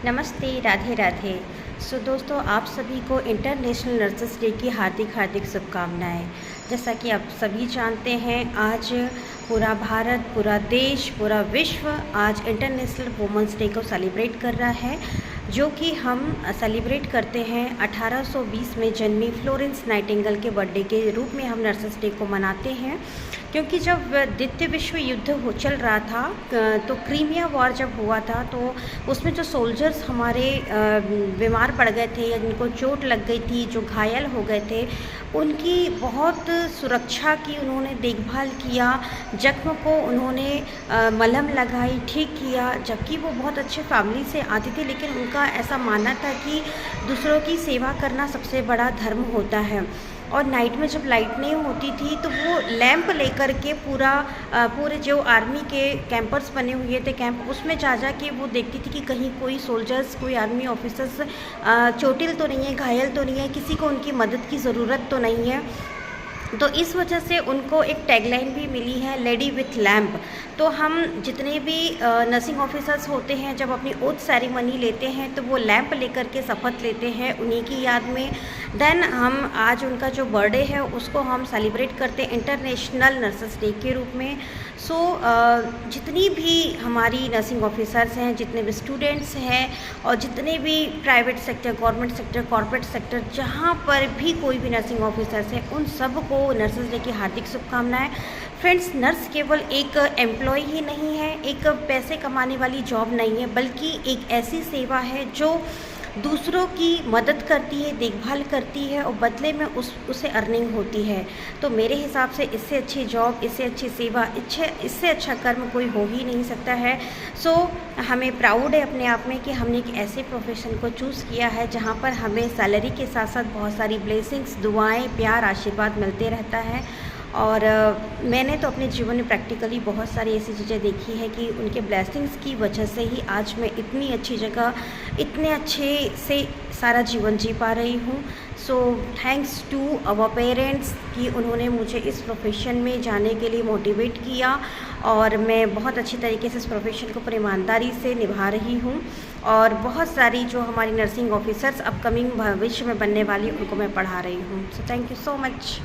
नमस्ते, राधे राधे। दोस्तों, आप सभी को इंटरनेशनल नर्सेस डे की हार्दिक हार्दिक शुभकामनाएँ। जैसा कि आप सभी जानते हैं, आज पूरा भारत, पूरा देश, पूरा विश्व आज इंटरनेशनल वुमेंस डे को सेलिब्रेट कर रहा है, जो कि हम सेलिब्रेट करते हैं 1820 में जन्मी फ्लोरेंस नाइटिंगेल के बर्थडे के रूप में हम नर्सेस डे को मनाते हैं। क्योंकि जब द्वितीय विश्व युद्ध चल रहा था, तो क्रीमिया वॉर जब हुआ था, तो उसमें जो सोल्जर्स हमारे बीमार पड़ गए थे या जिनको चोट लग गई थी, जो घायल हो गए थे, उनकी बहुत सुरक्षा की उन्होंने देखभाल किया। जख्म को उन्होंने मलहम लगाई, ठीक किया। जबकि वो बहुत अच्छे फैमिली से आती थी, लेकिन उनका ऐसा मानना था कि दूसरों की सेवा करना सबसे बड़ा धर्म होता है। और नाइट में जब लाइट नहीं होती थी, तो वो लैंप लेकर के पूरे जो आर्मी के कैंपर्स बने हुए थे कैंप, उसमें जा जा के वो देखती थी कि कहीं कोई सोल्जर्स, कोई आर्मी ऑफिसर्स चोटिल तो नहीं है, घायल तो नहीं है, किसी को उनकी मदद की ज़रूरत तो नहीं है। तो इस वजह से उनको एक टैगलाइन भी मिली है, लेडी विथ लैम्प। तो हम जितने भी नर्सिंग ऑफिसर्स होते हैं, जब अपनी ओथ सेरेमनी लेते हैं, तो वो लैंप लेकर के शपथ लेते हैं उन्हीं की याद में। देन हम आज उनका जो बर्थडे है उसको हम सेलिब्रेट करते हैं इंटरनेशनल नर्सेस डे के रूप में। जितनी भी हमारी नर्सिंग ऑफिसर्स हैं, जितने भी स्टूडेंट्स हैं और जितने भी private sector, government sector, corporate sector, जहाँ पर भी कोई भी नर्सिंग ऑफिसर्स हैं, उन सबको नर्सेस डे की हार्दिक शुभकामनाएं। फ्रेंड्स, नर्स केवल एक एम्प्लॉय ही नहीं है, एक पैसे कमाने वाली जॉब नहीं है, बल्कि एक ऐसी सेवा है जो दूसरों की मदद करती है, देखभाल करती है और बदले में उसे अर्निंग होती है। तो मेरे हिसाब से इससे अच्छी जॉब, इससे अच्छी सेवा, इससे अच्छा कर्म कोई हो ही नहीं सकता है। हमें प्राउड है अपने आप में कि हमने एक ऐसे प्रोफेशन को चूज़ किया है जहाँ पर हमें सैलरी के साथ साथ बहुत सारी ब्लेसिंग्स, दुआएं, प्यार, आशीर्वाद मिलते रहता है। और मैंने तो अपने जीवन में प्रैक्टिकली बहुत सारी ऐसी चीज़ें देखी हैं कि उनके ब्लेसिंग्स की वजह से ही आज मैं इतनी अच्छी जगह, इतने अच्छे से सारा जीवन जी पा रही हूँ। थैंक्स टू आवर पेरेंट्स कि उन्होंने मुझे इस प्रोफेशन में जाने के लिए मोटिवेट किया, और मैं बहुत अच्छी तरीके से इस प्रोफेशन को पूरी ईमानदारी से निभा रही हूँ। और बहुत सारी जो हमारी नर्सिंग ऑफिसर्स अपकमिंग भविष्य में बनने वाली, उनको मैं पढ़ा रही हूँ। Thank you so much.